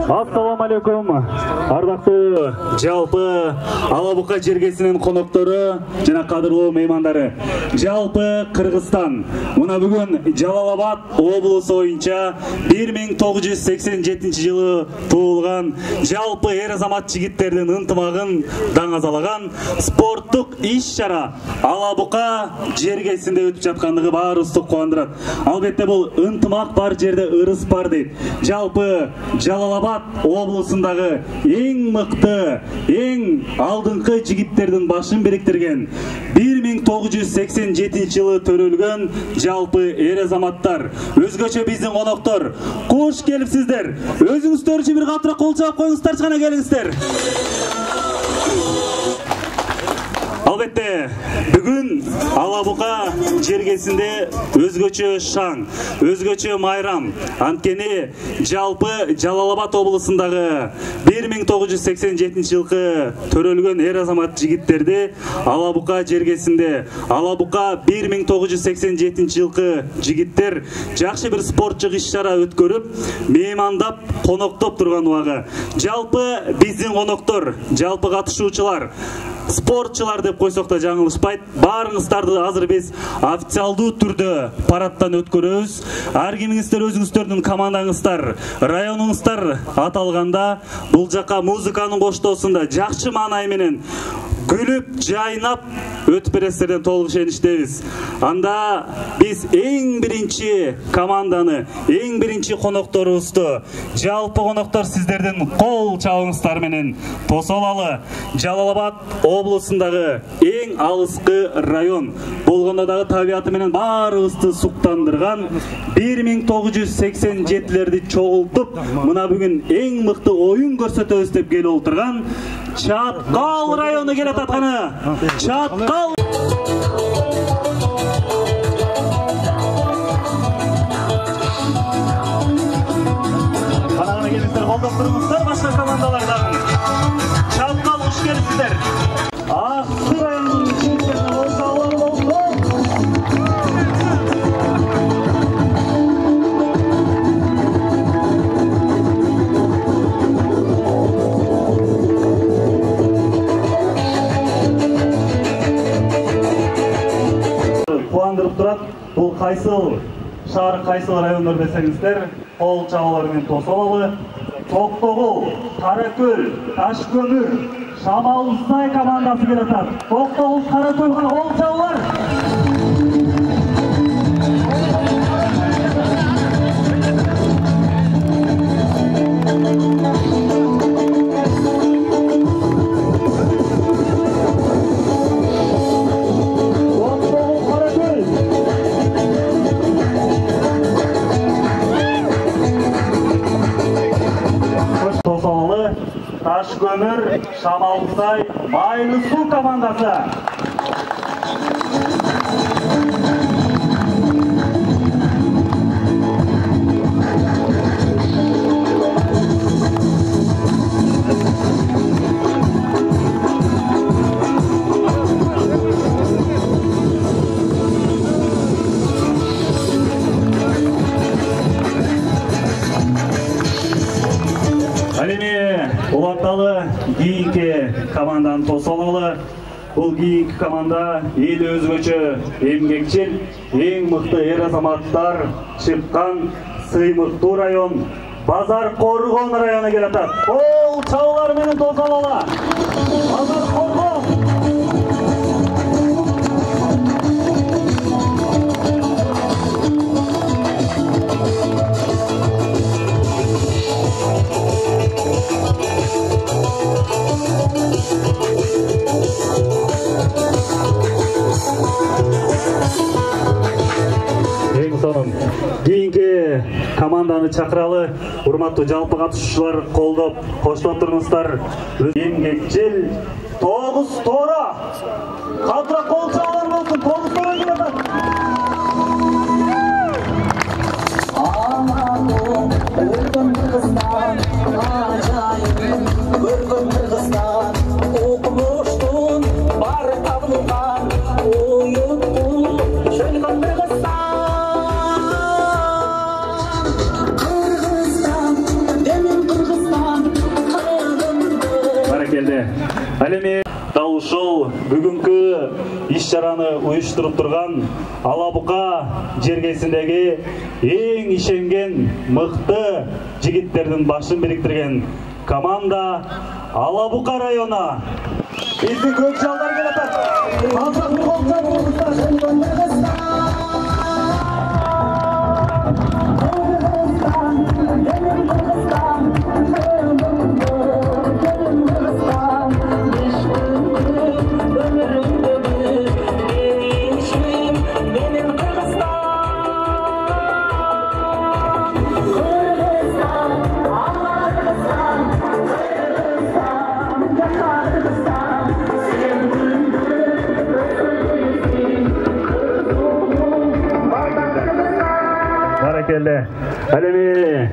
Assalamu алейкум. Ардактуу жалпы Алабука жергесинин коноктору жана кадырлуу меймандары. Жалпы Кыргызстан мына бүгүн Жалал-Абад облусу боюнча 1987 жылы туулган жалпы эр азамат жигиттердин ынтымагын даңазалаган спорттук иш-чара Алабука жергесинде өтүп жаткандыгы баарыбызды кубандырат. Албетте бул ынтымак бар жерде ырыс бар дейт. Жалпы Жалал-Абад облусундагы эң мыкты, эң алдыңкы жигиттердин башын бириктирген 1987 жылы төрөлгөн жалпы эр азаматтар, өзгөчө биздин коноктор, кош келипсиздер. Өзүңүздөр үчүн бир катыраак кол чаап коюңуздарчы, кана келиңиздер. Албетте, бүгүн Алабука жергесинде өзгөчө шаң, өзгөчө майрам. Анткени жалпы Жалал-Абад облусундагы 1987 жылкы төрөлгөн эр азамат жигиттерди Алабука жергесинде, Алабука 1987 жылкы жигиттер жакшы бир спортчу иш-чара өткөрүп, меймандап, коноктоп турган убагы. Жалпы биздин коноктор, жалпы катышуучулар, спортчулар деп койсок да жаңылышпайт. Баарыңыздарды азыр биз официалдуу түрдө парадтан өткөрөбүз. Ар кимиңиздер өзүңүздөрдүн командаңыздар, районуңуздар аталганда бул жака музыканын коштоосунда жакшы маанай менен күлүп, жайнап өтүп бересиздерден толук ишеништебиз. Анда биз эң биринчи команданы, эң биринчи конокторубузду, жалпы коноктор сиздердин кол чабыңыздар менен тосолалы. Жалал-Абад облусундагы эң алыскы район болгондо дагы табиаты менен баарыбызды суктандырган 1987-лерди чогултуп, мына бүгүн эң мыкты оюн көрсөтөбүз деп келип отурган Чаткал району келет атканы. Чаткал. Канагына келиңиздер, колдоп туруңуздар башка командалардан. Чаткал кош келипсиздер. Аксы районунун чектерине болсо алар болсо. Кубандырып турат. Бул кайсыл шаар, кайсыл райондор десеңиздер, кол чабуулар менен тосолалы. Токтогул, Каракөл, Ташкөмүр, Шамалсай командасы келет атат. Токтогул, Каракөлгө кол чабуулар. Ташкөмүр, Шамалсай, Майлысуу командасы. Уланталы кийинки команданы тосолалы. Бул кийинки команда эл өзгөчө эмгекчил, эң мыкты эр азаматтар чыккан сыймыктуу район Базар Коргон району келет атат. Кол чабуулар менен тосолалы. Базар Коргон. Кийинки команданы чакыралы. Урматтуу жалпы катышуучулар, колдоп, коштоп туруңуздар. Эмгекчил 9 тоора. Катыраак кол чабуулар болсун. 9 тоора келет атат. Көргөн Кыргызстан, ажайып, көргөн Кыргызстан, окумуштун баары табылган, оютту чөлгөн Кыргызстан. Баракелде. Ал эми дал ушул бүгүнкү иш-чараны уюштуруп турган Алабука жергесиндеги эң ишенген мыкты жигиттердин башын бириктирген команда Алабука району. Биздин көк жалдар келатат. Ал эми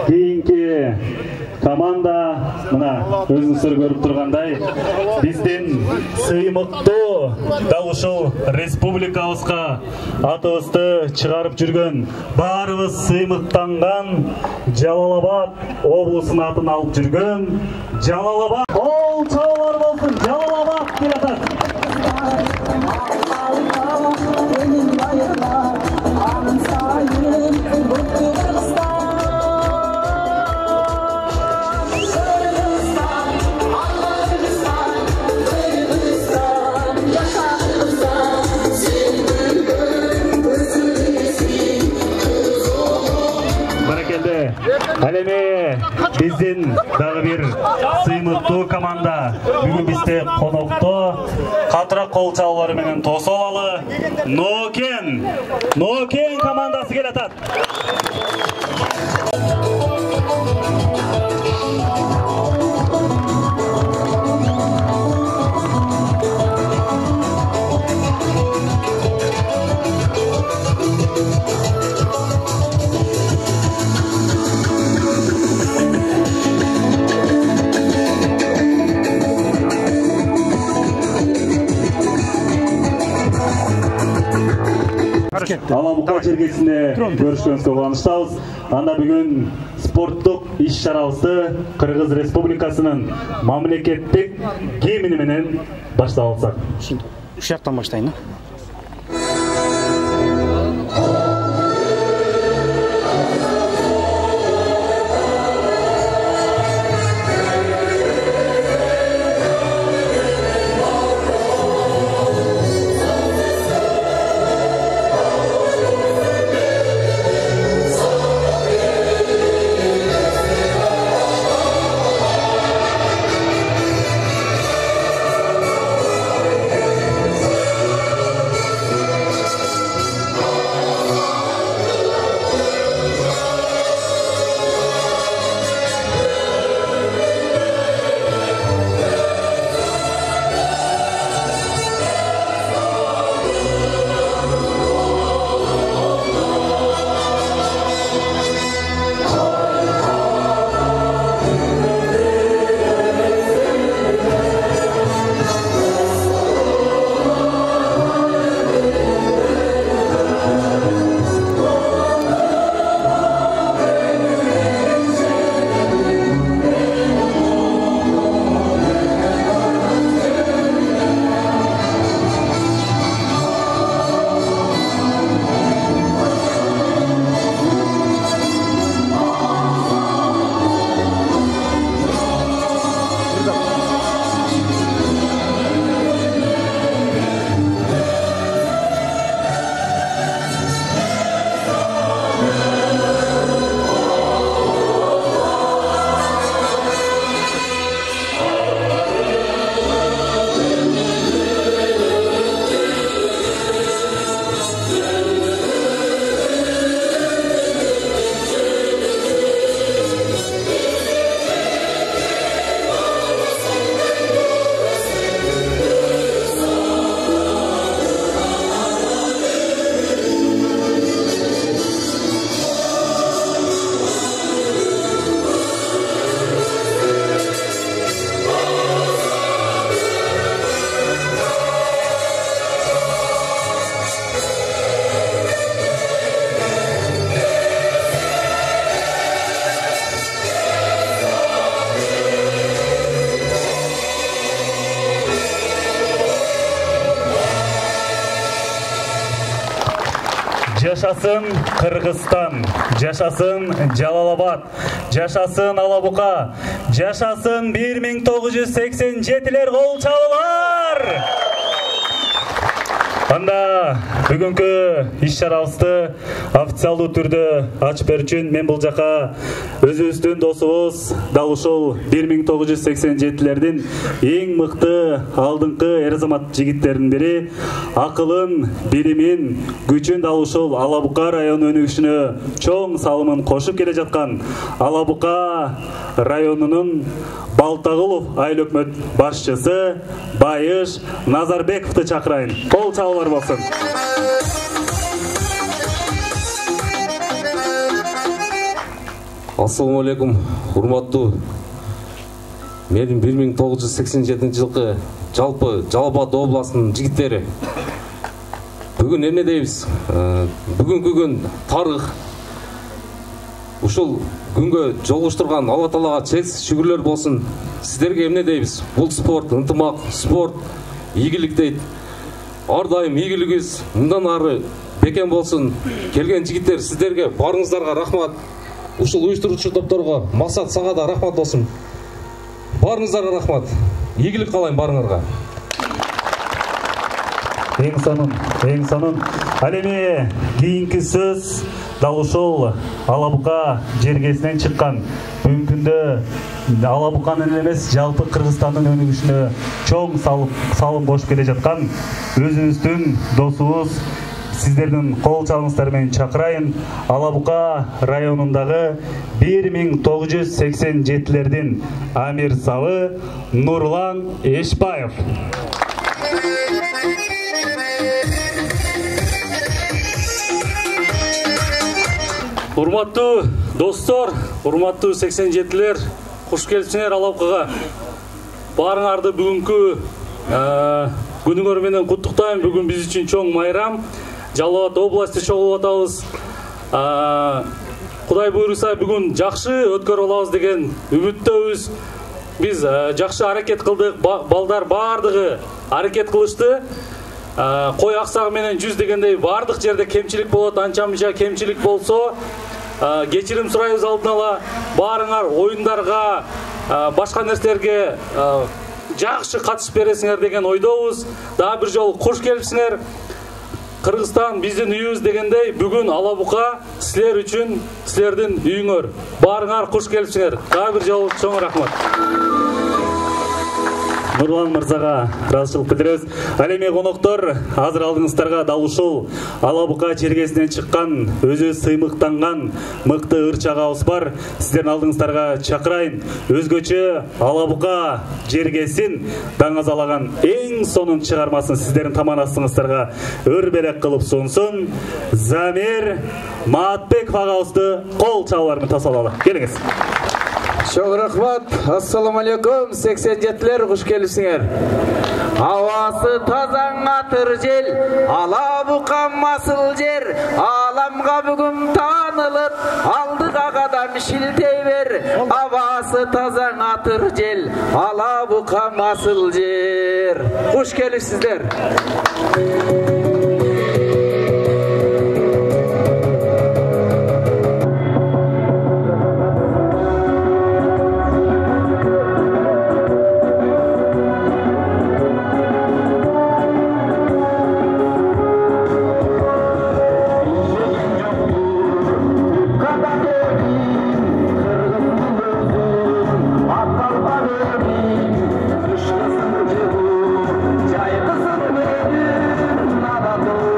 кийинки команда мына өзүңүздөр көрүп тургандай биздин сыймыктуу дал ушул республикабызга атыбызды чыгарып жүргөн баарыбыз сыймыктанган Жалал-Абад облусунун атын алып жүргөн Жалал-Абад кол чабуулар болсун. Жалал-Абад келатат. Ал эми биздин дагы бир сыймыктуу команда бүгүн бизде конокто катыраак кол чабуулары менен тосуп алалы. Нокен командасы келатат. Алабука жергесинде көрүшкөнүбүзгө кубанычтабыз. Анда бүгүн спорттук иш-чарабызды Кыргыз Республикасынын мамлекеттик гимни менен баштап алсак. Ушу жактан баштайын. Жашасын Кыргызстан, жашасын Жалал-Абад, жашасын Ала-Бука, жашасын 1987-лер, кол чабуулар! Анда бүгүнкү иш-чарабызды официалдуу түрдө ачып берүү үчүн мен бул жака өзүбүздүн досубуз дал ушул 1987-лердин эң мыкты алдыңкы эр-азамат жигиттеринин бири, акылын, билимин, күчүн дал ушул Ала-Бука району өнүгүшүнө чоң салымын кошуп келе жаткан Ала-Бука районунун Балтагулов айыл өкмөт башчысы Байыш Назарбековду чакырайын. Кол чабуулар болсун. Ассаламу алейкум, урматтуу. Менин 1987-жылкы жалпы Жалал-Абад областынын жигиттери. Бүгүн эмне дейбиз? Бүгүнкү күн тарых. Ушул күнгө жолуштурган Алла Таалага чексиз шүгүрлөр болсун. Сиздерге эмне дейбиз? Бул спорт, ынтымак, спорт, ийгилик дейт. Ар дайым ийгилигиз мындан ары бекем болсун. Келген жигиттер, сиздерге барыңыздарга рахмат. Ушул уюштуруучу топторго, Максат, сага да рахмат болсун. Барыңыздарга рахмат. Ийгилик каалайм барыңарга. Эң сонун. Ал эми кийинки сөз дал ушул Ала-Бука жергесинен чыккан. Бүгүнкү күндө Ала-Буканын эмес, жалпы Кыргызстандын өнүгүшүнө чоң салым кошуп келе жаткан өзүбүздүн досубуз, сиздердин кол чабыңыздар менен чакырайын. Ала-Бука районундагы 1987-лердин амирсабы Нурлан Эшбаев. Урматтуу достор, урматтуу 87-лер, куш келипсиңер Ала-Букага. Баарыңарды бүгүнкү күнүңөр менен куттуктайм. Бүгүн биз үчүн чоң майрам. Жалал-Абад областы чогулуп атабыз. Кудай буйруса бүгүн жакшы өткөрүп алабыз деген үмүттөбүз. Биз жакшы аракет кылдык. Балдар баардыгы аракет кылышты. Кой аксагы менен 100 дегендей бардык жерде кемчилик болот. Анча-мынча кемчилик болсо кечирим сурайбыз алдын ала. Баарыңар оюндарга, башка нерселерге жакшы катышып бересиңер деген ойдобуз. Дагы бир жолу куш келипсиңер. Кыргызстан биздин үйүбүз дегендей, бүгүн Ала-Бука силер үчүн силердин үйүңөр. Баарыңар куш келипсиңер. Дагы бир жолу чоң рахмат. Нурлан мырзага ыраазычылык билдиребиз. Ал эми коноктор, азыр алдыңыздарга дал ушул Ала-Бука жергесинен чыккан, өзү сыймыктанган мыкты ыр-чагабыз бар. Сиздердин алдыңыздарга чакырайын. Өзгөчө Ала-Бука жергесин даңазалаган эң сонун чыгармасын сиздердин таман астыңыздарга өр-белек кылып сунсун. Замир Маатбеков агабызды кол чабуулар менен тосололу. Келиңиз. Çok rahmat. Assalamu alaikum. 87'ler kuş gelipsinger. Havası tazan atır jel, Ala-Buka masıl jer. Alamga bugün tanılıp, aldığa kadam şiltey ver. Havası tazan atır jel, Ala-Buka masıl jer. Kuş gelipsizler. Jai Kısın benim, nada doğru.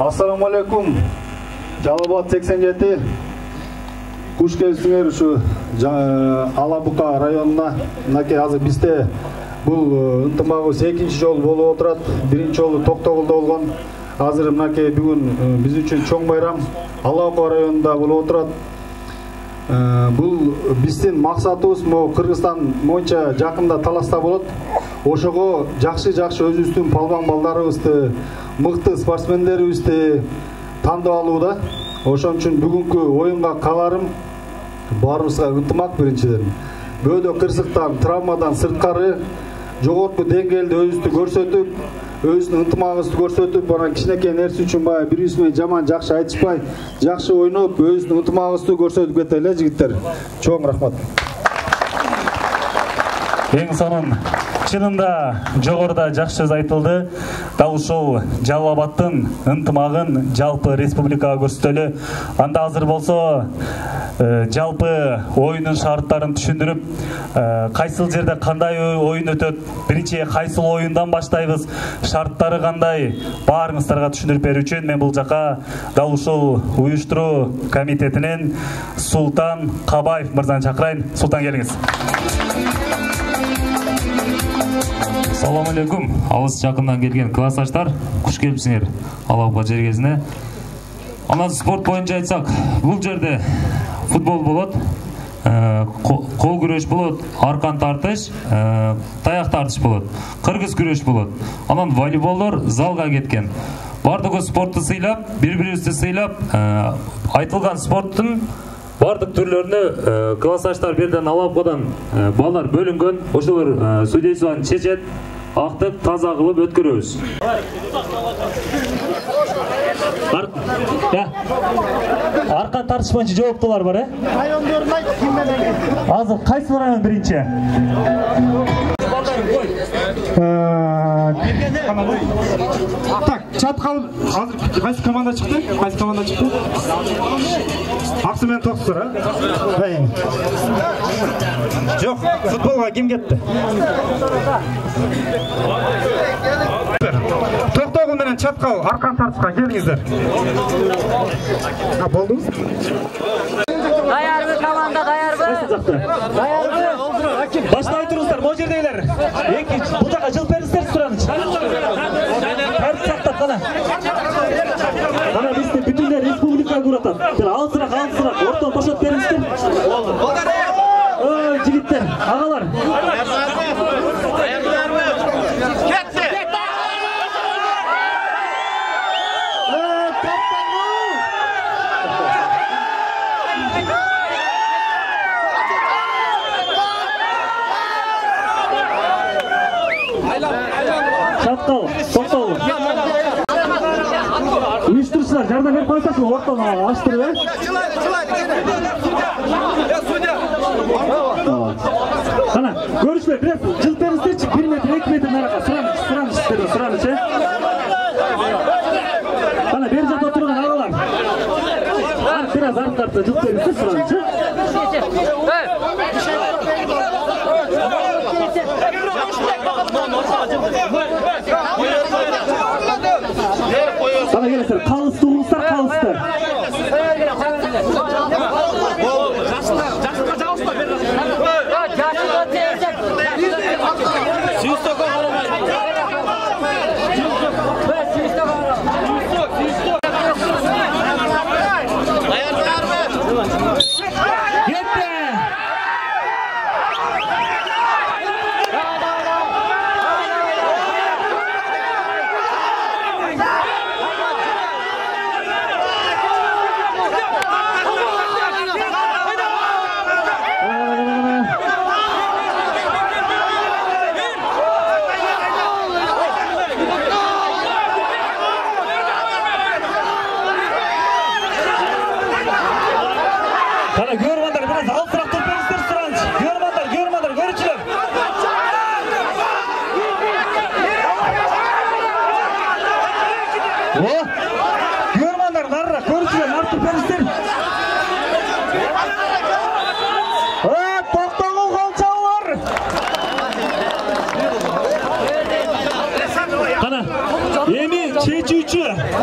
Assalamu alaikum. Жалал-Абад 87. Куш келсиңер ушу Алабука районуна. Мынакей азыр бизде бул ынтымагыбыз экинчи жолу болуп отурат. Биринчи жолу Токтогулда болгон. Азыр мынакей бүгүн биз үчүн чоң байрам Алабука районунда болуп отурат. Бул биздин максатыбыз могу Кыргызстан боюнча жакында таласта болот. Ошого жакшы өзүбүздүн палбан балдарыбызды, мыкты спортсмендерибизди тандап алууда. Ошон үчүн бүгүнкү оюнга каларым баарыбызга ынтымак биринчиден. Бөөдө кырсыктан, травмадан сырткары жогорку деңгээлде өзүбүздү көрсөтүп, өзүнүн ынтымагыбызды көрсөтүп, анан кичинекей нерсе үчүн баягы бири-бирибиз менен жаман жакшы айтышпай, жакшы ойноп, өзүнүн ынтымагыбызды көрсөтүп кетели жигиттер. Чоң рахмат. Эң сонун чынында жогоруда жакшы сөз айтылды. Дал ушул Жалал-Абадтын ынтымагын жалпы республикага көрсөтөлү. Анда азыр болсо жалпы оюндун шарттарын түшүндүрүп, кайсыл жерде кандай оюн өтөт, биринчи кайсыл оюндан баштайбыз, шарттары кандай, баарыңыздарга түшүндүрүп берүү үчүн мен бул жака дал ушул уюштуруу комитетинен Султан Кабаев мырзаны чакырайын. Султан, келиңиз. Assalamu alaikum. Алыс жақындан келген классташтар, куш келипсиңер Алабука жергесине. Анан спорт боюнча айтсак, бул жерде футбол болот, кол күрөш болот, аркан тартыш, таяк тартыш болот, кыргыз күрөш болот. Анан волейболдор залга кеткен. Бардыгы спортту сыйлап, бири-бирибизди сыйлап, айтылган спорттун бардык түрлөрүнө классташтар берден Алабукадан балдар бөлүнгөн. Ошолор судействону чечет, актып, таза кылып өткөрөбүз. Аркан тартыш боюнча жооптулар бар, райондорун айт, ким менен? Азыр кайсы район биринчи? Так, чаткал азыр кайсы команда чыкты? Кайсы команда чыкты? Аксы менен Токсур, Жок, футболга ким кетти? Токтогул менен Чаткал аркан тартышка келиңиздер. Болду? Даярбы команда, даярбы? Даярбы. Баштай туруңуздар, могу жердегилер. Бул жака жыл бериңиздер, сураныч. Тартып сактап кана. Кана бизде бүтүндөй республика куратат. Алысыраак, ортон бошотуп бериңиздер. Ой, жигиттер, агалар. Чаткал, токтогул. Уюштурушчулар, жардам берип койсоңуздар, ортон аштырып, Кана, көрүшүлөр, бирок жыл бериңиздерчи, 1 метр, 2 метр наракка, сураныч. Кана, бери жакта турган агалар. Бир аз арткарта жыл бериңиздер, сураныч. Кана келесиздер, калысты угуңуздар, калысты.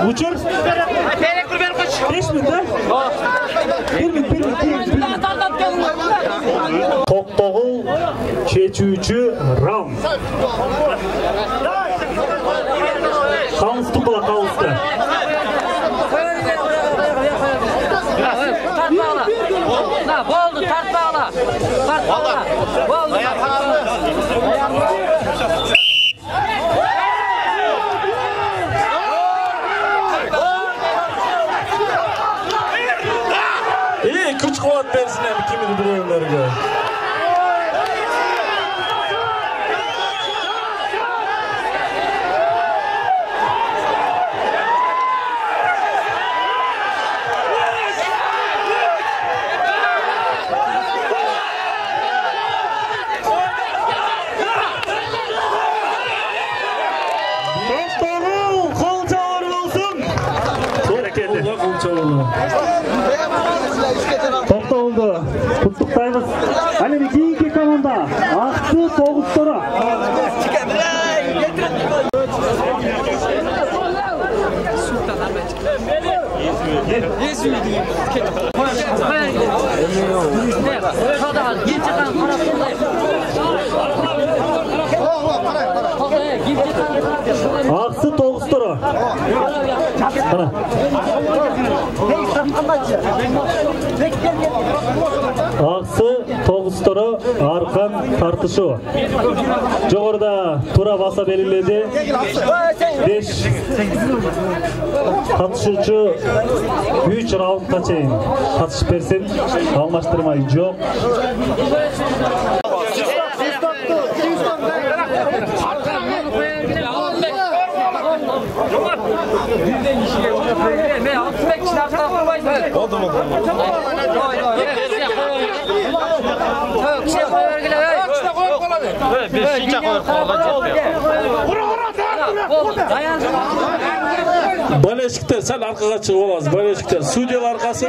Учур Токтогул чечүүчү раунд. Қалыс тұқыла қалысты. Болды, тартпағыла. Болды. Күч қуат берсін әмі кемеді біреулерге. Тоқтоғылды құттықтаймыз. Әлемі кейінгі команда Ақсы Тоғыстыры. Ақсы Тоғыстыры. Ақсы Тоғыстыры арқан тартышы. Жоғырда тура баса белгіледі. 5 қатышушы 3 раундқа чейін қатышып берсін. Алмаштырмай жоқ. Baleshik'te sen arkaga çık olasın. Baleshik'te Suudiyel arkası.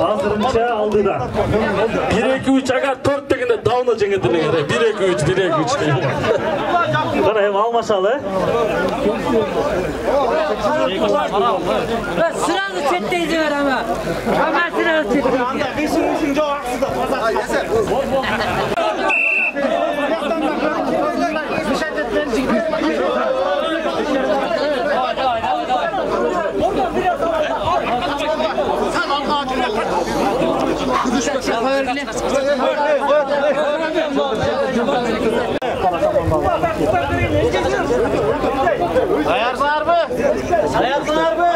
Hazırınca aldı da. 1-2-3 agar 4 degende davna jеңетилер. 1-2-3. Qara hem almaşalı. Sıranı çetteyiz ver ama. Ama sıranı çetteyiz. Ayarsınlar mı? Ayarsınlar mı?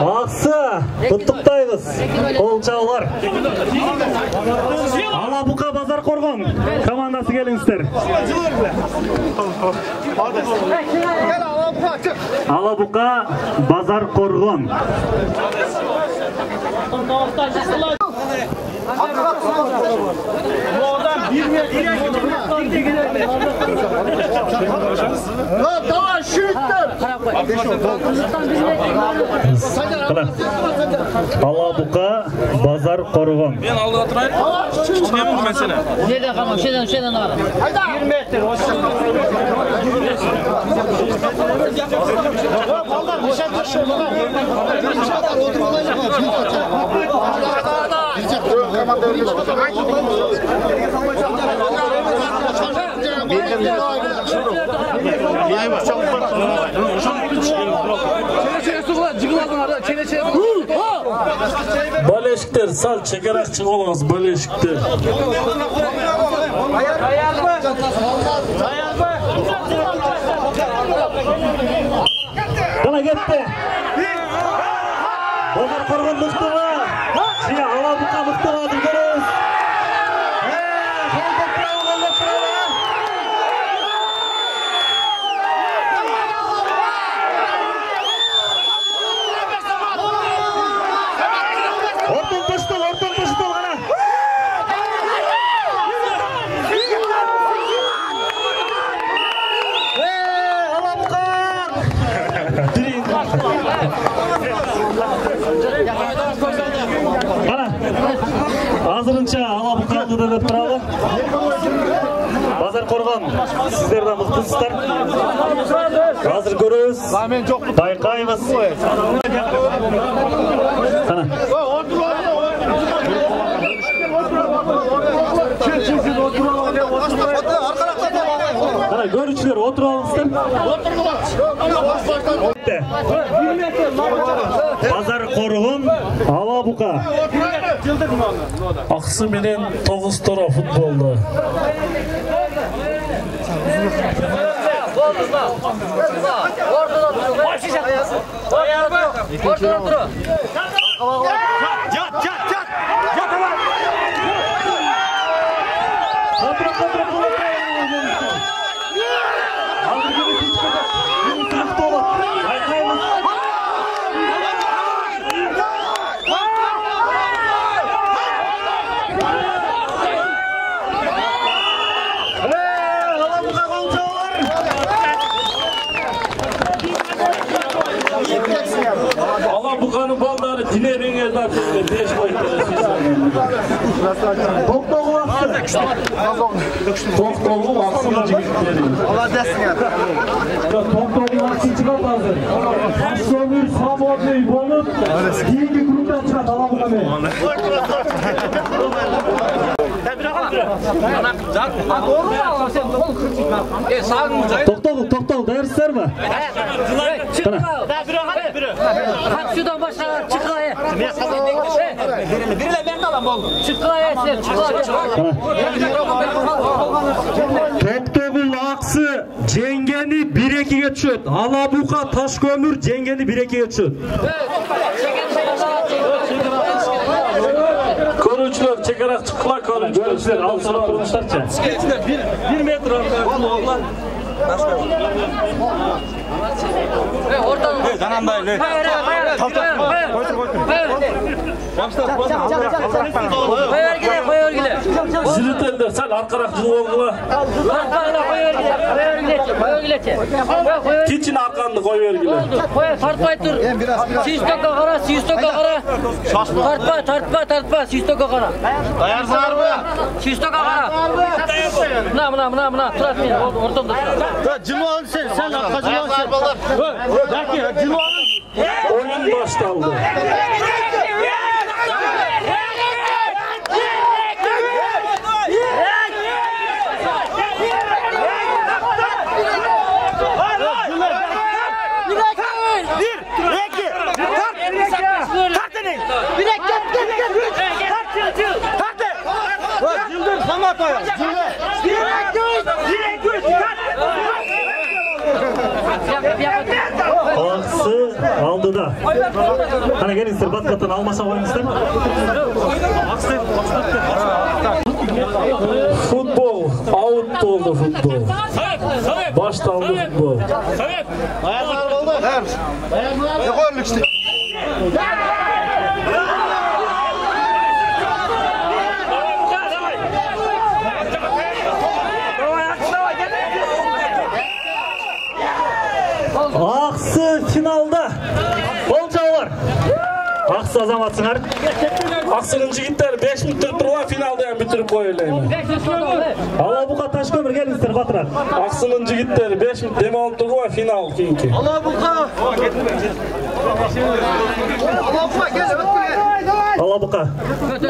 Ақсы құттықтаймыз. Қолчаулар. Алабұқа Базар Қорған командасы келіңіздер. Алабұқа Базар Қорған. Давай, шүйттер! Алабука базар Қорған. Мен алдыға тұрайын. Түсінемін мен сені. Жерден қалмау, шеден ағара. 1 метр. Baleşikler sal çekerekçi olamaz baleşikler. Bana gitti. Bozar Korgan mıhtıva. Şiya Alabuka mıhtıva durduruz. Ortadan koştu bana. Alabuka. Bana. Азырынча Алабука алдыда деп туралы. Базар Қорған, сіздер де мықтысыздар. Азыр көрөбүз. Байкайбыз. Кана. Кана көрүүчүлөр отуруп алыңыздар. Базар Қорған, Алабука. Аксы менен 9 тора футболду. Алабуканын балдары тилереңе тартып беш койду. Токтогул аксын жигиттери. Токтогул аксын чыгат азыр. Таштөмүр свободный болуп, кийинки группадан чыгат Алабука менен. Токтогул, даярсыздарбы? Şuradan başla çıkaya. Biriyle ben kalan bol. Çıkaya sen çıkaya. Токтогул аксы жеңгени 1-2-ге түшөт. Алабука Ташкөмүр жеңгени 1-2-ге түшөт. Көрүүчүлөр чекерак чыккыла көрүүчүлөр Ал сурап турмуштарчы. 1 метр оглан. Зилителдер сәл арқарақ жылы олғыла. Кичін арқанды қой бергілі. Тартпай тұр. Сүйістокқа қара, Тартпа, сүйістокқа қара. Даярсыңар бы? Сүйістокқа қара. Мына, тұрат мен, ортамда. Жылу алын sen atқа жылу алын sen. Дәке, жылу алын. Oyun başlandı. Аксы алдыда. Кана келиңиздер, бат-баттан алмаса коюңуздар. Futbol, out oldu futbol. Başlandı futbol. Ayaklar oldu. Ne koyun işte. Аксы Жақсы азаматсыңар. Ақсырын жігіттер 5 минут тұрған финалда бүтіріп қойылайын. Алабұқа Ташкөмір келіңіздер батырақ. Ақсырын жігіттер 5 минут демалып тұрған финал кейінке.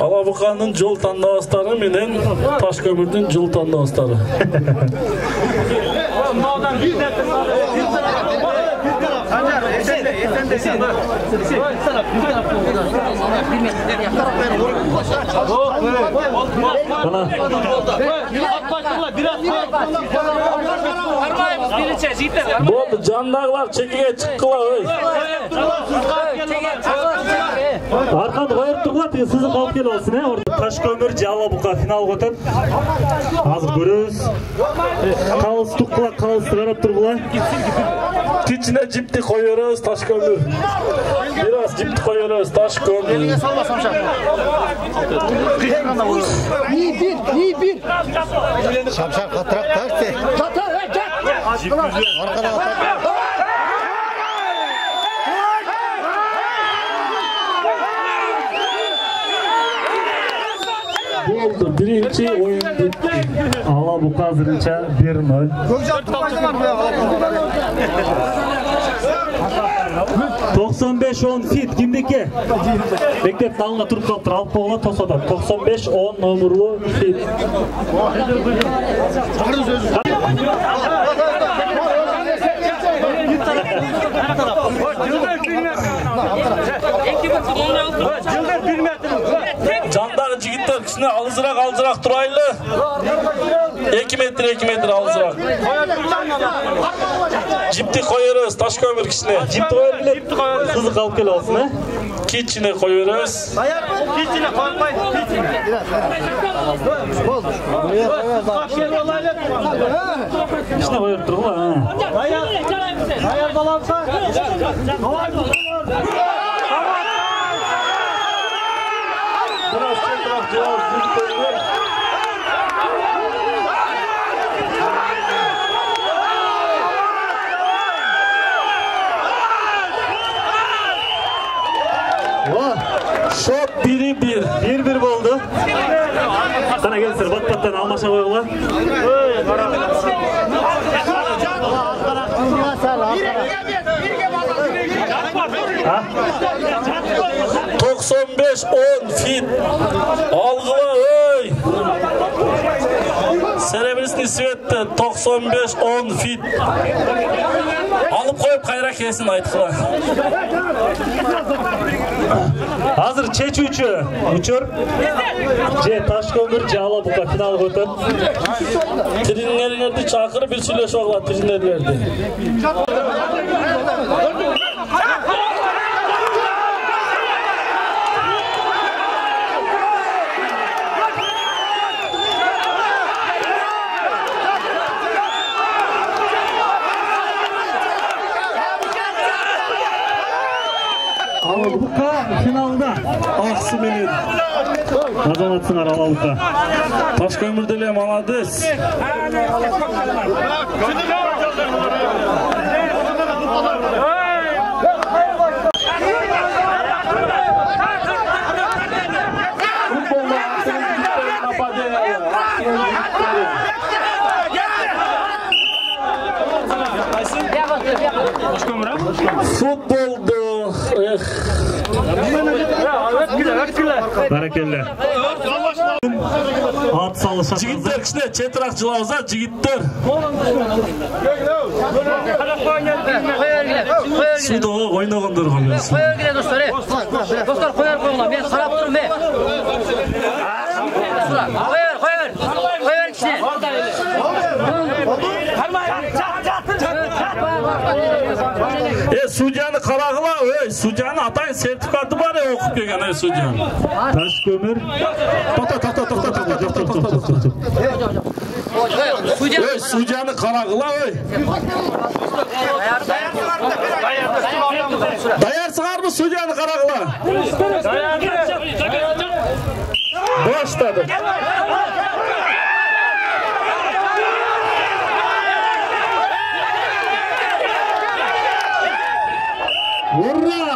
Алабұқаның жол таңдауыстары менен Ташкөмірдің жол таңдауыстары. Болды, жандағылар чекеге чыққыла өй. Арқанды қойырып тұрғыла, сізі қалып келі олсын, Ташкөмір Алабұқа финал қотып. Азыр көріз. Қалыс тұққыла, қалысты қарап тұрғыла. Кичине жипти қойырыз, Ташкөмір. Biraz jipti қойырыз, Tashkömür. Bir. Şamşar katrak taştı. Oldu, birinci oyun bitti. Алабұқа азырынша 1-0. 95-10 fit kimdeki? Beklep dalına turup kaldır. Alp oğlan Tosa'da. 95-10 numurlu fit. Жандағы жігіттер кішіне алызырақ тұрайлы. 2 метр алызырақ. Жипти қойырыз, Ташкөмір кішіне. Жипті қойырыз. Қызы қалып келі олсын, Кичине қойырыз. Кичине қойырмай. Кішіне қойырып тұрғы ма? Даяр баламса. Biraz çekrak cevap züktörler. Şok 1-1. 1-1 oldu. Sana gelsin bat-battan almaşa koyuyorlar. 95-10 fit. Algıla öy. Serebrisni Svet'te 95-10 fit. Alıp koyup kayra kesin aytıkla. Hazır çeçüçü. Uçur. Ce Tashkömür, Ce Alabұқа final koyup. Trinlerlerdi çakırı bir süleş oğla trinlerlerdi. Alabұқа finalda. Ақсыменен. Азаматсыңар Алабұқа. Ташкөмірделе молодец. Futboldu. Barakallah. At salışa. Жігіттер кішіне четірақ жылауыза, жігіттер. Суды ойнағандар қалайсың. Қойар келе достар, достар қойар қойыңла, мен қарап тұрмын, қойар кішіне. Судьяны қарағыла, судьяны атайын сертификаты бар, оқып келген, судьяны. Tashkömür. Судьяны қарағыла, Даяр мı судьяны қарағыla? Başladı. Urra!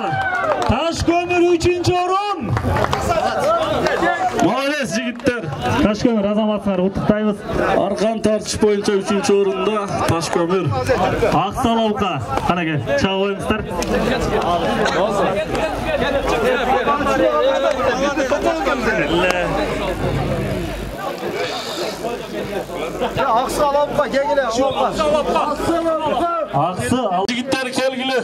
Tashkömür 3. Ташкөмір азаматыңар құттықтаймыз. Арқан тартыш бойынша 3-ші орында Ташкөмір. Ақсалауқа қанаке чаға ойыңыздар. Ақсалауқа келгілі. Ақсы ал Жігіттер келгілі.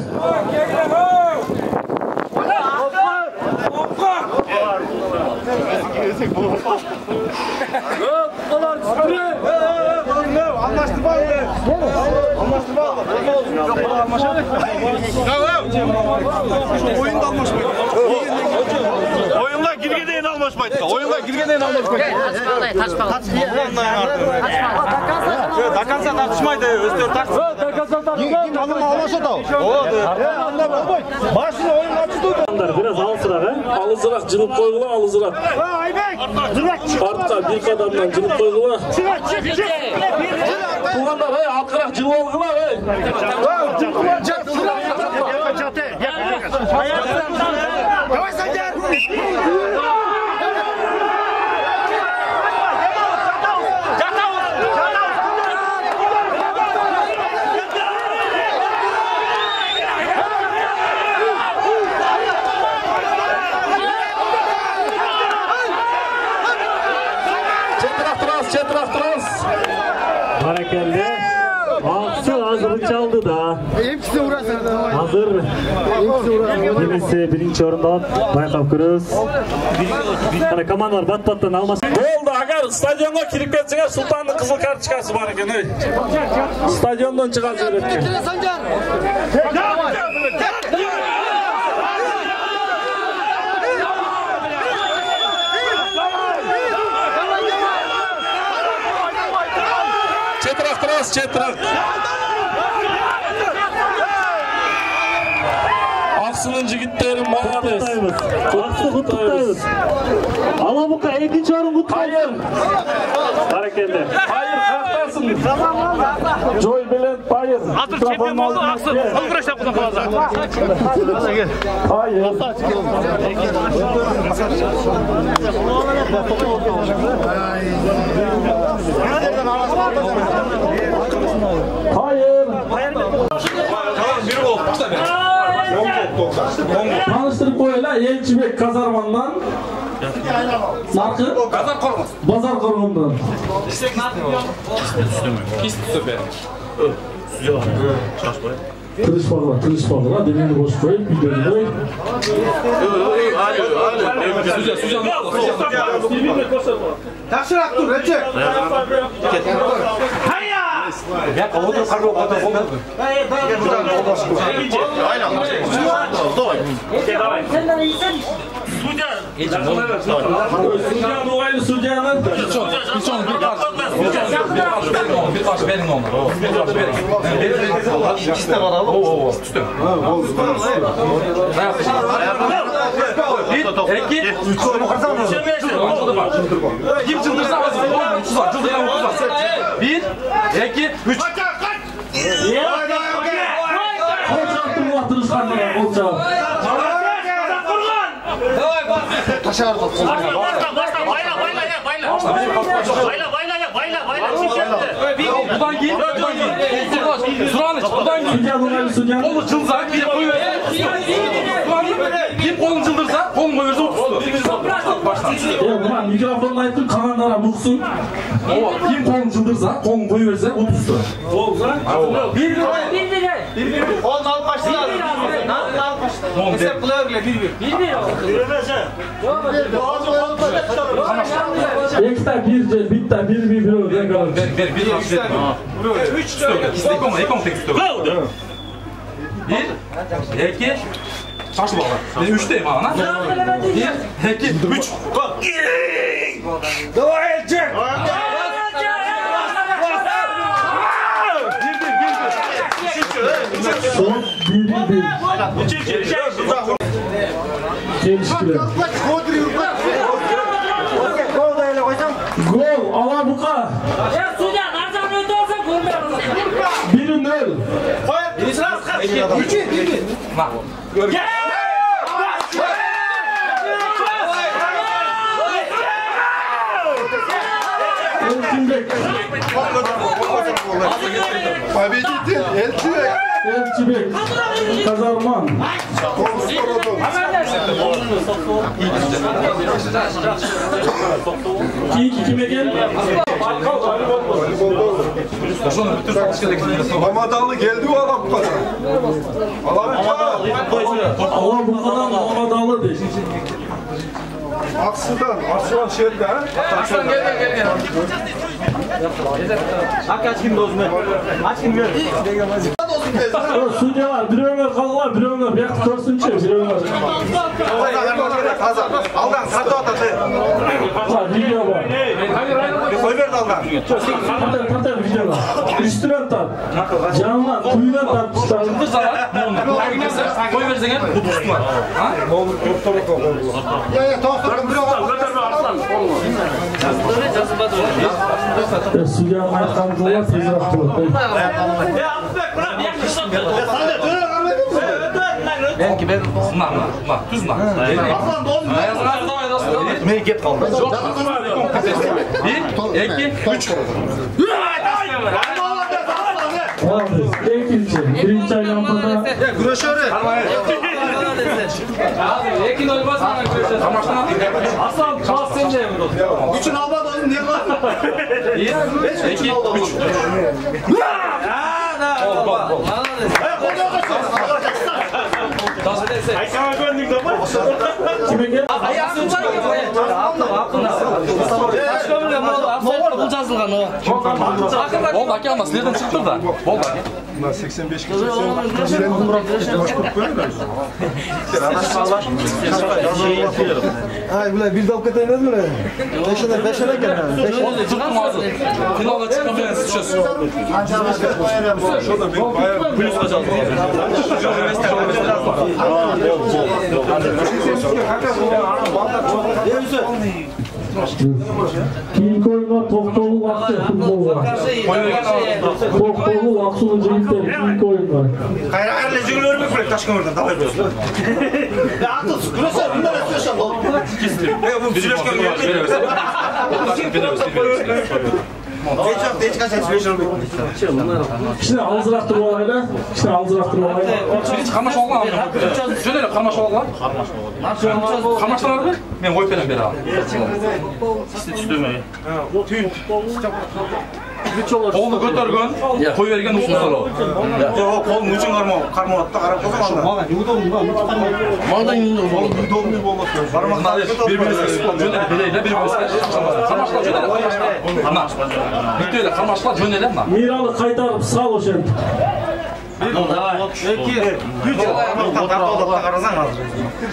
Oyunlar girgeden almışmaydı. Oyunlar girgeden almışmaydı. Dakansa tartışmaydı. Öztür tartışmaydı. Almışa da. Başını oyun açtı. Biraz alsırak. Alızырақ жынып қойғыла, алызырақ. Артқа бір қадамнан жынып қойғыла. Туғандар, артқарақ жынып алғыла. Barakelde. Aksı hazır çaldı da. Hazır. Немесе birinci orunda bayqап көрөбүз. Mana командалар бат-баттан алмасын. Болды, агар стадионға кирип кетсеңер, Султандын кызыл карточкасы бар экен. Стадиондон чыгап жиберет экен. Четырақ. Ақсының жігіттері молодец. Құттықтаймыз. Алабұқа екінші орын құттықтаймыз. Барекелді. Пайыр қақтасын. Жой білен пайыр. Атыр чемпион болды, Ақсы. Қылғыраштап құлақ қалады. Пайыр. Tanıştırıp koyuyla Elçibek Kazarman'dan Narkı Bazar Korgun'dan Tırış bağla Demeni boş koyup videoyu koyup Takşırak dur, Recep. Hayya! Ya kavudur kargo koydu. Aynen. Судья оңайлы судьяны Bir karşı verin onları. Bir karşı verin. İkisi de var abi. Üstüm. Bir, iki, üç. Kim çıldırsa az. 30 var. Bir, iki, üç. Taşar da. Buradan giyin. Suranış. Buradan giyin. Kolu çılsa bir koyuyor. Kim kolun çıldırsa kolun koyuyorsa Ulan mikrofonla ayıttım kananlara mıksın. Kim kolun çıldırsa kolun koyuyorsa 30'du. Bir. Kolun alıp başına al. Hesap kılıyor bile bir. Ekta bir bitta bir öyle kalır. Ver bir karşı verin. 3 İkon tek üstü. Bir, iki, taş bağlar. Ben 3'teyim ana. Bir, iki, 3. Dua edecek. Son bir. Gol Alabuka. Ya Sudan nereden öldü olsa görmüyoruz. 1-0. Elçinbek. Победитель Elçibek. Elçibek. Kazarman. İyi kime gel? Mamadalı geldi o adam kadar. Allah bu kadar Mamadalı değil. Aksıdan, Arslan şeride ha? Arslan gel. Aç kim dozunu? Aç kim gör? Suya var, bir ömer kallar, bir ömer. Bir yakı torsun çev, bir ömer. Aldan, sardı atadı. Video var. Koy verdi aldan. Tatar video var. Üstüne tat. Canla, kuyuna tat. Bu zaman koy versene bu tutma. Ha? Ya tohtum bir Suya ayaklarına tezrak bulur. Belki ben tuzma. Aslan dozunu. Ne get kaldı? Bir, iki, üç. Birinci aylampada Ekin olmaz bana güreşe. Aslan klas sence mi dostum? Üçün alma dozunu niye var? Bir, iki, üç. kime gel? Bol baki almaz. Nereden çıktı da? Bol baki. 85 kişi. Sen Murat başkurt böyle mi? Ay bile bir dakika değmez mi? Beşine gel. Oldu çıktım ağzı. Finala çıkamıyorsun sıçıyorsun. Şurada bir bayağı Plus kaçalım. İlk oyunda Toktolu Vaksı futbol var. Toktolu Vaksı Ceyitler ilk oyun var. Kayra lezzetli örmek bırak taşkın oradan dalay böyle. Ya atıl sıkıyorsa bunlar istiyorsan dolu. Bu süreç görmüyor. Geç kaç süreç olmuyor. İşte ağzıraktır o olayla. Hiç karmaş olma abi. Şöyle karmaş olma. Karmaşlar abi. Ben koyup beren beri abi. İşte düştüğüm öyle. Oğlu götürgün, koy vergen usulları o. O kol muçun karma attı, karab koyma aldı. Maldan yundu oldu. Parmaklar birbirimize jönele bileyle birbirimize karmaşlar jönele karmaşlar. Bütüyle karmaşlar jönele mi? Miralı kaytarıp sağ ol sen.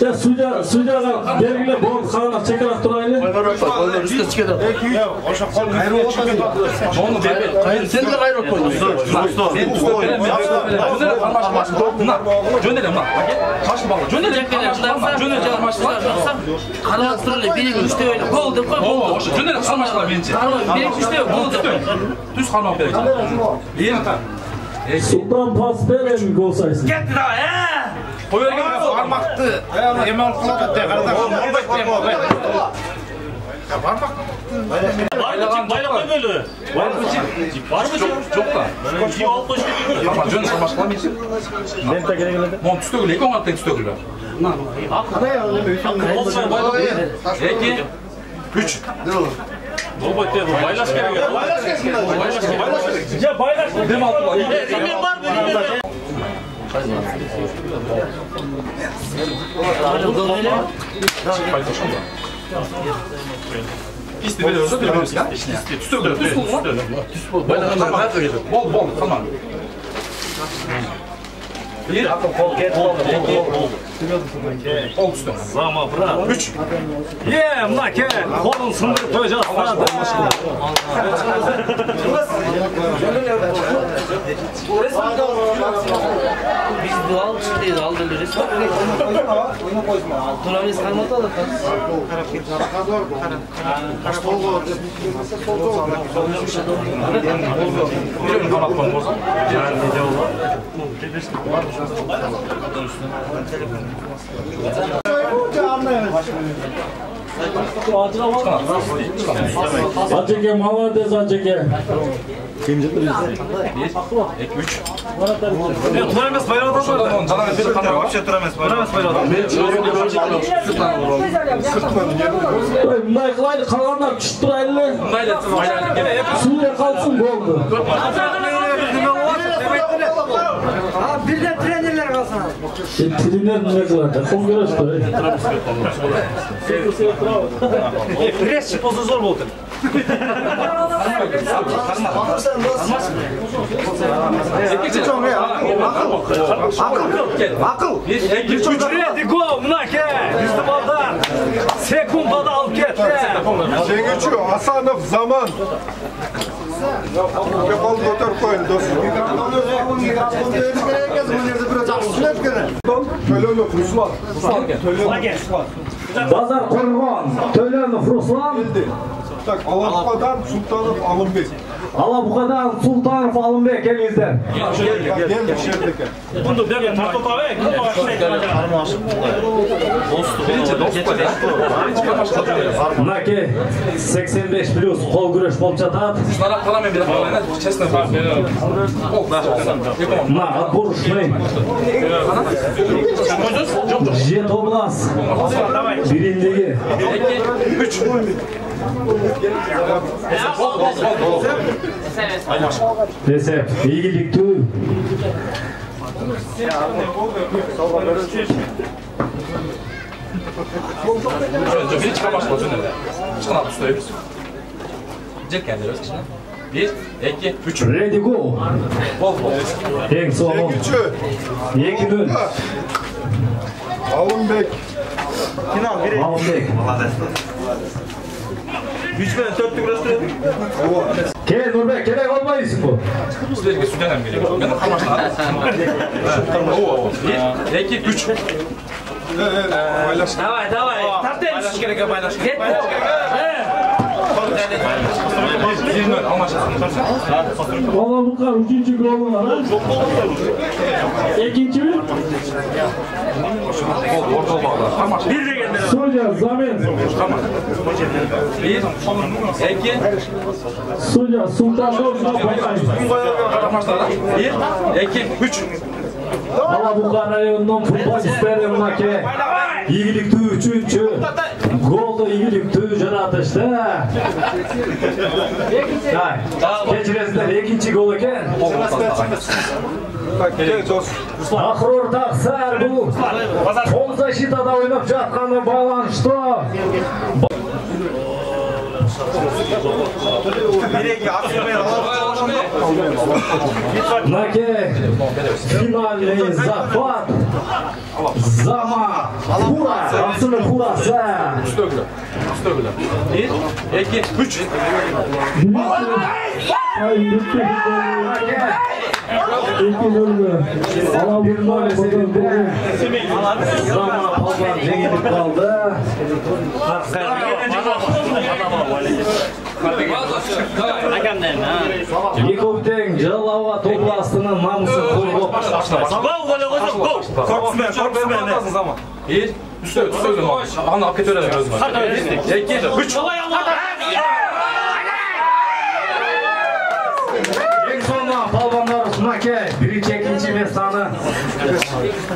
Ya suya belgile bol kanat çekerek duraylı. Sen de gayrı koydun. Jönele mi? Kaçtı bağlı. Jönele karmaşlar. Karmaşlar biri üçte öyle. Oldu. Jönele karmaşlar bence. Biri üçte oldu. Düz karmak verecek. İyi mi? Sultan pas veren mi gol sayısı? Getir ha ya. Koy vergen karmaktı. Yemal kulağı da kardan. Bayrak koy böyle. Var mı? Çok da. İyi olmuş. Ama jön karmaşlar mı? Ben de gele. Mon tüste gülü. İkon attı tüste gülü. İki. Üç. Baylaş gerekiyor. Ya baylaş. Dem altı var. Benim var benim. Pisti böyle olsa bilmiyoruz ya. Tüste gülü. Tüste gülü. Bol. Tamam. Bir. Ol üstüne. Ama bırak. Üç. Ye make. Kolun sındırıp koyacağız. Biz doğal çıktıydı aldırırız. Turabiz kalmadı da. Bir kapat koyun o zaman. Aceke молодец, Aceke. Kim жетті бізде? 1, 2, 3. Тұра емес байрау да бар. Жана емес қандай вообще тұра емес байрау. Мындай қылайды, қалғандар күшіп тұрайлы. Сулер қалсын болды. Birden trenerler kalsın. Тренер не қылады, қол көресіз ғой. Пресс болса зор болды. Ақыл. Редиго, мына ке. Бізді балдар. Секундада алып кетті. Жеңуші Асанов Заман. Қол көтер қойын досым. Төленов Руслан. Базар Қорған, Төленов Руслан. Так, Алабұқадан Султанов Алымбек. Алабұқадан Султанов Алымбек келіңіздер. Келді шердеке. Бұнды берген тарту табай, кім Мынаке 85 плюс қол күреш болып жатады. Мына отборочный. Жетоблас. Берендегі. Есеп, игіліктүү. Birinci kamaşla dönüyorlar. Çıkın altı üstüyoruz. Cek kendiniz kışına. 1, 2, 3. Ready go. Bol bol. Ең соңы. 2-0. Алымбек. Алымбек. 3 мен 4'lük gösteriyor. Кел, Нұрбек, керек olmayısın bu. Sizlerге sütten hem geliyor. Ben de kamaşla aldım. 1, 2, 3. Давай, давай. Paylaş gerek paylaş. Алабұқа 3-cü golun var. 2-ci mi? Bir de geldi. Soja, Zamen. 1, 2. Soja, Sultanov Zapakay. 1, 2, 3. Алабұқа районының футболистері мынake игіліктүү 3-cü goldu игіліктүү жаратышты. Кечиресіздер, 2-ci gol eкен. Ақырор тақсар бұл қол защитада ойнап жатқаны байланышты. Мынаке финальный захват. Зама Хура, Асыны Хурасы. 1, 2, 3. İki bölümü Alabұqa eserinde Zama Palban жеңіліп қалды. Ековтен жалауға топластының намысын қойып. Korkusmen. 1, üstüne. Ağını hak et öyle gözüme. 2, 3. Ең соңынан палбандар Мынаке бірінші екінші местаны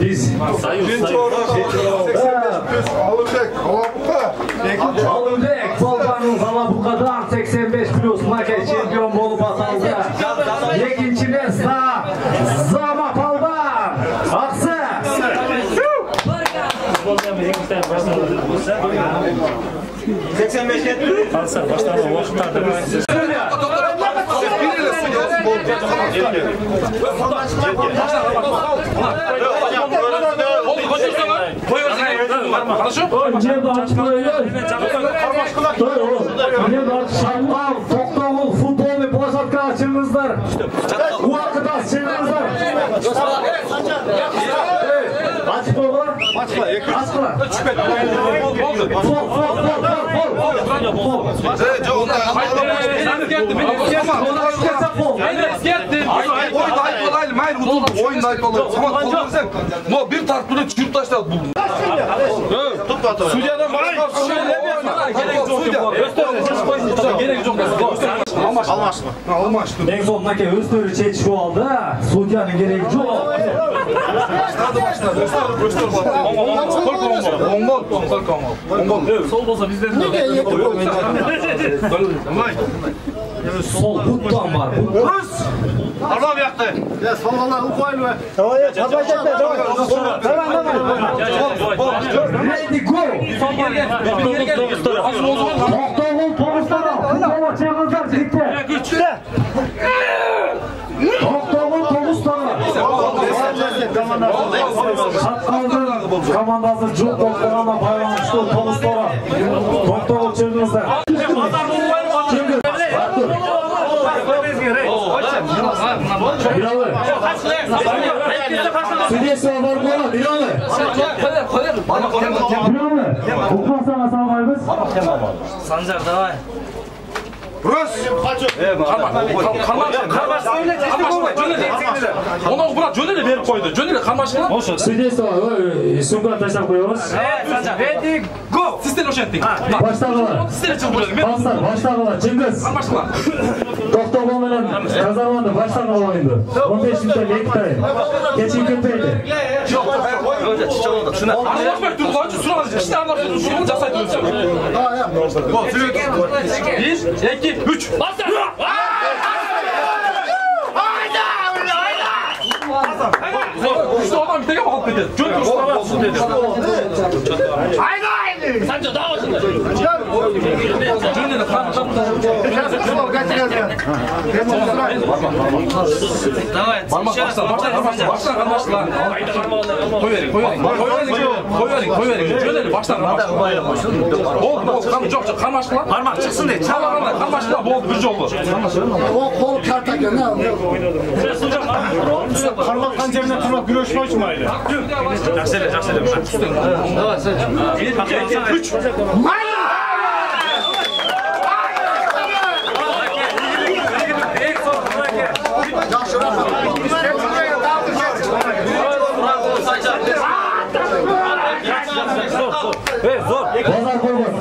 біз Алымбек палбанның Алабұқадан 85 плюс Мынаке чемпион болып аталды. Екінші места Зама Палбан. Ақсы! 85 yetti. Алса, баштағы уақыттарды Тоқтауыл футболный площадка açыңыздар. Уақыт açыңыздар. Açık olma. Açık. ойынды айтып алайық. Самат қол берсең. Мына бір тартпыны жүріп тастады бұл. Судьядан басқа керегі жоқ. Алмашты. Ең соң мынаке өздері шешіп алды. Судьяның керегі жоқ. Сол болса бізден Сол бұттан бар. Арбап яқты. Сол ғана ұқойын бе? Ready go! Тоқтоғыл тоғыстары. Футболы чаңыздар жігіттер. Тоқтоғыл тоғыстары. Шатқалдың командасы жоқ тоқтоғана байланышты тоғыстары. Тоқтоғыл чыңыздар. Биралы. Судьясы бар бола, Биралы. Биралы. Ұқпасаға салмайбыз. Санжар, давай. Рус! Оны бұра жөнеле беріп қойды. Жөнеле қармашыға. Судьясы сүңгін таштап қойыңыз. Ready, go! Сізден өшенттік. Баштағыла. Баштағыла, Чингіз. Тоқтоғыл менен Казарманды баштағыла ойынды. 15 минутта лектай. Кешін көтпейді. Аралашпай тұрғы ойыншы сұрағыз. Іште аралашпай тұрғы жасайды өзі. 1, 2, 3. Баста! Үшті адам бітеге бағып кетеді. Жөн Санжа, да осында. Жөнеді Давай, баштан қармашылар. Қой верің. Жөнеді баштан қармашылар. Жоқ, қармашылар. Пармақ шықсын де. Қармашылар болды бір жолы. Қол карта екен. Қармаққан жеріне тұрмақ күрешіп ойшымайды. Жақселе. Давай, Санжа. 3. Базар қойбыз.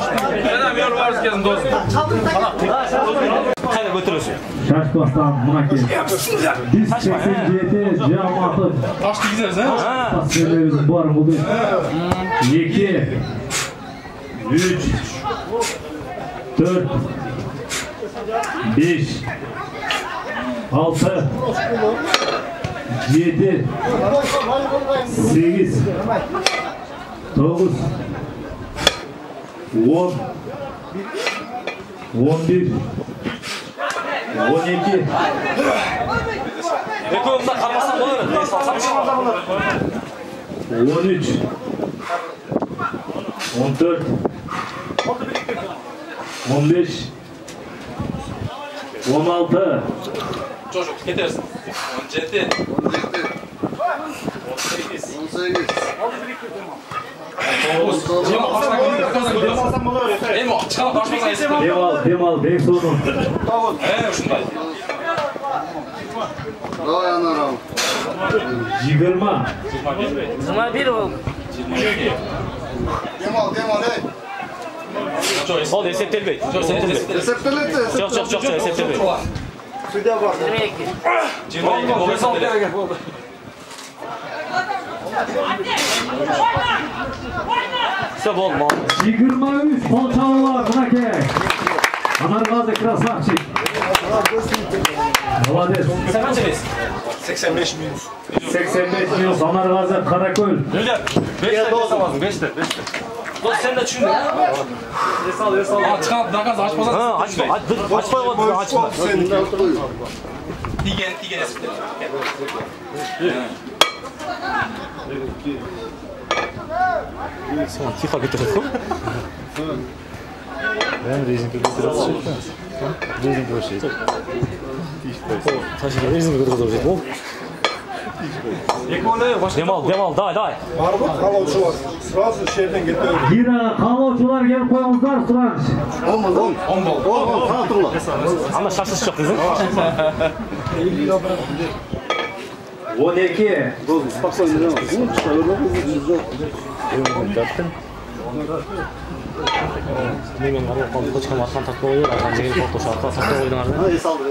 Қайда көтіресің? Шашбастан мұнаке. 187 жаматы. Ташты кезеріз, Паскерлеріміз бар бұлды. 2, 3, 4, 5, 6, 7, 8, 9, 10, 11, 12. Ekmeğimden karmasam olur. 13, 14, 15, 16. Çocuk yetersin. 17. 18. Demal, bek sorun. Şunday. Давай, Анарам. 20. 21 oldu. Demal, ey. Oldu, eseptelbeydi. Esepteledi. Yok, eseptelbeydi. Судья бар. 22. Все болма. 23 полчалыlar Кунаке. Анарғазы красавчик. Молодец. 85 minus. 85 minus Анарғазы Қаракөл. 5'te. Sen de çünkü. Çıkan nakaz açmasan. Açma. Tigen esipte. Sen tiha götürüyorsun. Ben rezin götürüyorum. Rezin götürüyorum. Taşı rezin götürüyorum. Demal, давай. Бар ғой, қалаушылар. Сразу шерден кетті. Бира қалаушылар келіп қойыңыздар, сұраншы. 10 бол. Қана тұрла. Ama şaşırış yok kızım. 12. Немен қарай қалды қочқан арқан тартып қойды, арқан жеңіл қалды, арқа сақтап қойдыңар да? Салды.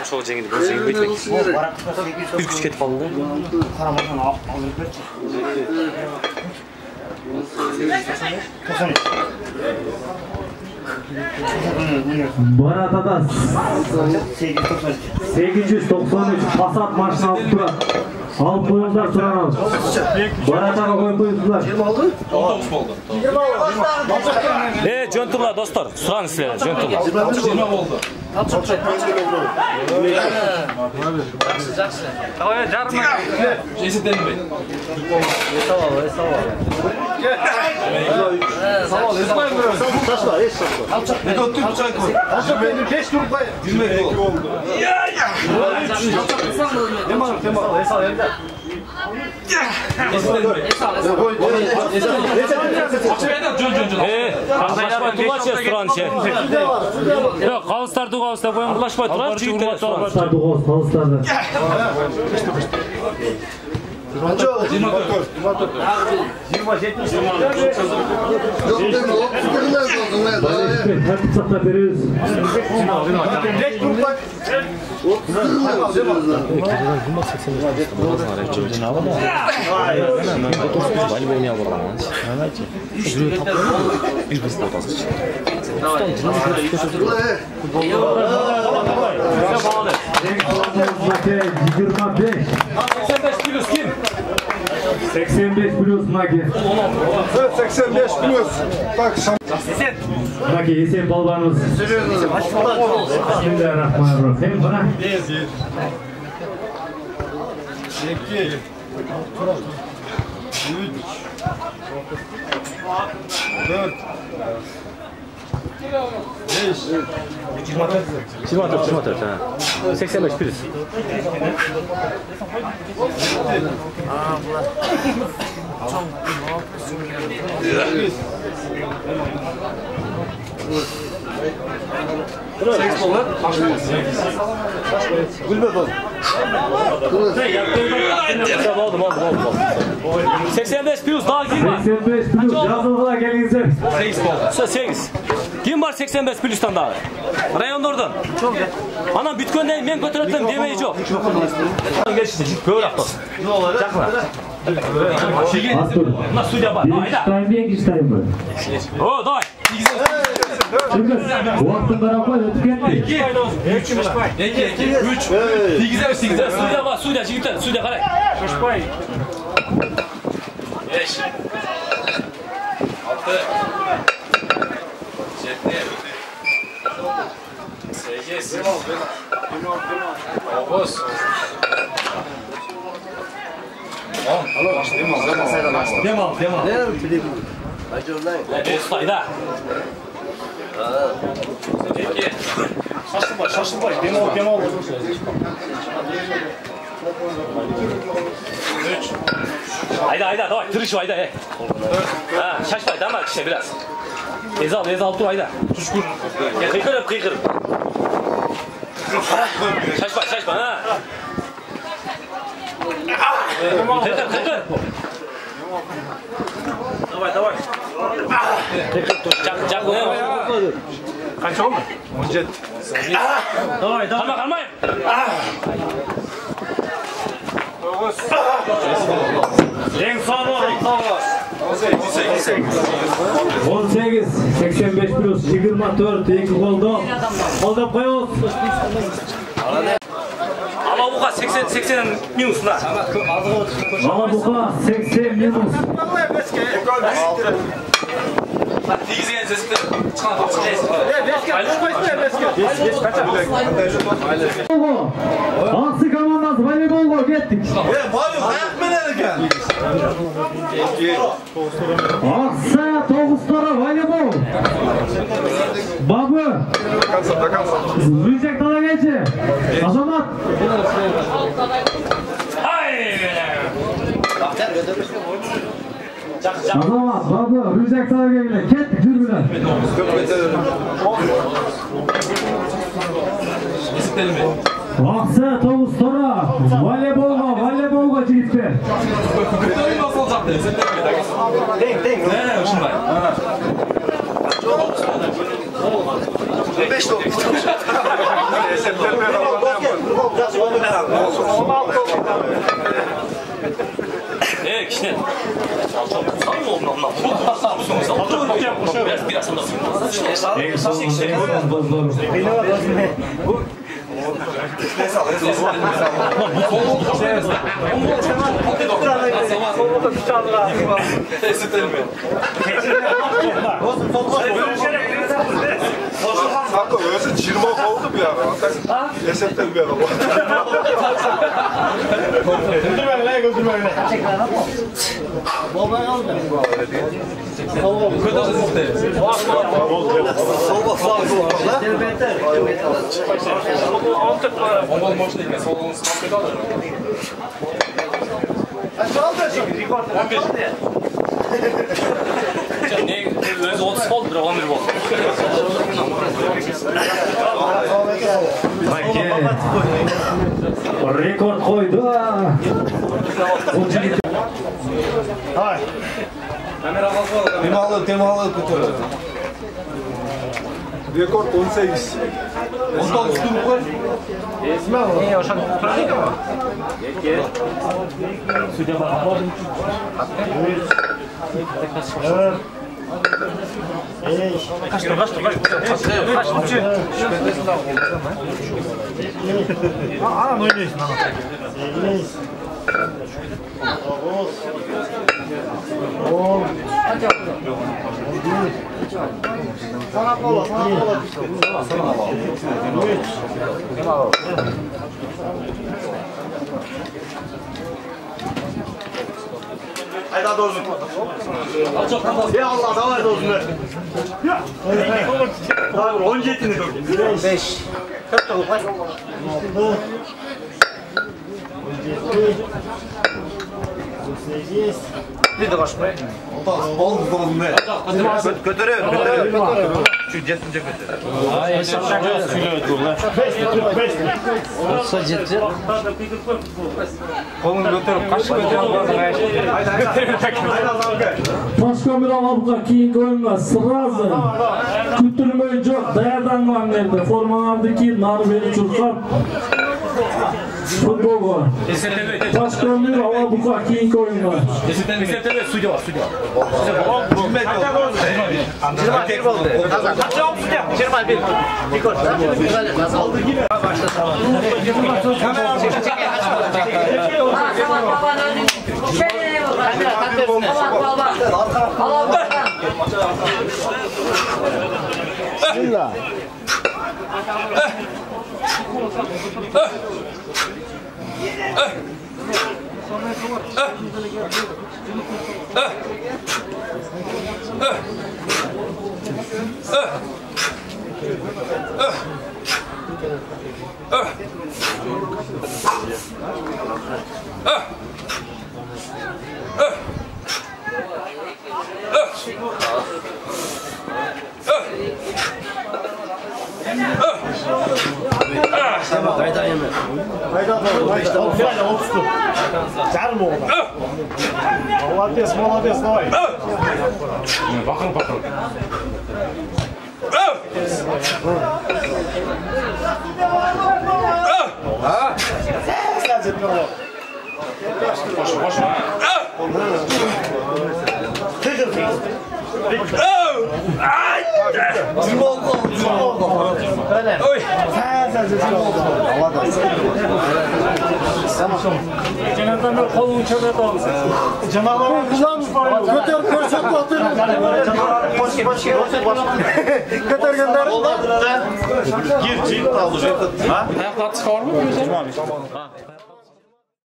Ошоға жеңіл болса еңбетпек. Бір күш кетіп қалды да? Қарамадан алып берді. Барат Атас 893 Passat машина алып тұрады. Алып қойыңыздар сұранау. Барат аға қойып қойыңыздар. 19 болды. Жөн тұрла достар, сұраңыз сілер, жөн тұрла. 20 болды. Жақсы. Қалай жарымы? Есептелінбей. Қалыстарды қойын бұлашпай тұрар, жүйіктер Қалыстарды қалыстарды. Тәртіп сақтап беріңіз. плюс ким? 85 плюс Маки. 85 плюс. Так, Маки, есен балбанымыз. Bismillahirrahmanirrahim. Бана. 2 3 24, 85 плюс. Gülmez 85 плюс daha kim var? 85 плюс жазылғыла келіңіздер. 8. Kim var 85 плюстан дағы? Райондордан. Анан бүткөнден мен көтөрөтөм демей жок. Көбүрөөк тос. Жакына. На судья бар. О, давай. Уақытын қарапай өтіп кетті. 2 судья бар, судья жігіттер, судья қарай. Шашпай. 5 6 7 8 Ostayda. Şaşılbay. Demol. 3. Ayda, давай, tırış ayda. Ha, şaşmay, tamam işte biraz. Ez al dur ayda. Tuşkur. Kıykırıp. Şaşma, ha. Kıykır. Давай. Cak. Kaç oldu? 17. Давай. Kalmayın. 18, 85 plus, 24, 2 kolda. Қолдап қойыңыз. Алабуға 80 минусына. Алабуға 80 минус. Тигізген сесті çıkan Aksı komandası voleybolga kettik. Aksa Toğustara voleybol. Babı. Rüzek Talageci. Azamat. Azamat, babı, Rüzek Talageci. Kettik dürbüne. İstedim mi? Ақсы тобустора волейболға жігіттер. Kişiler. Hakkı özü çirma oldu bir ara. Esepten bir ara. Götürmeyin lan götürmeyin. Baba aldı. Özü 30 oldu, bir 11 oldu. Rekord koydu. Hay. Temalı götürüyor. Rekord 18. 19 tur koy. Esma o. Ne yaşan? Süde var. Evet. Kaç. Anam oynuyorsun anam. Sana kola. Hayda doğru. Ya Allah davay doğru. Ya. Tamam 17'ni dur. 5. 40 tavuk var. 8. Bir de baş koy. Oldu ne? Götürüyor. Şu cetince götürüyor. Ay yaşamda söylüyor. 5. Olsa cetin. Kolunu götürüp kaşık götürüp Toshkomil Alabuk'a keyingi o'yinga sразу kutilmay жоқ dayadangan yerda formani kiyib nari beri churqab futbolga Toshkomil Alabuk'a keyingi o'yinga Eseptebe судья var. Bismillah. Молодец, давай. Bakın. Cenazdan kolunu çöpe doğru. Canavar götür koşup otur. Götürgenler. Gir. Ha? Ayaklar çıkar mı?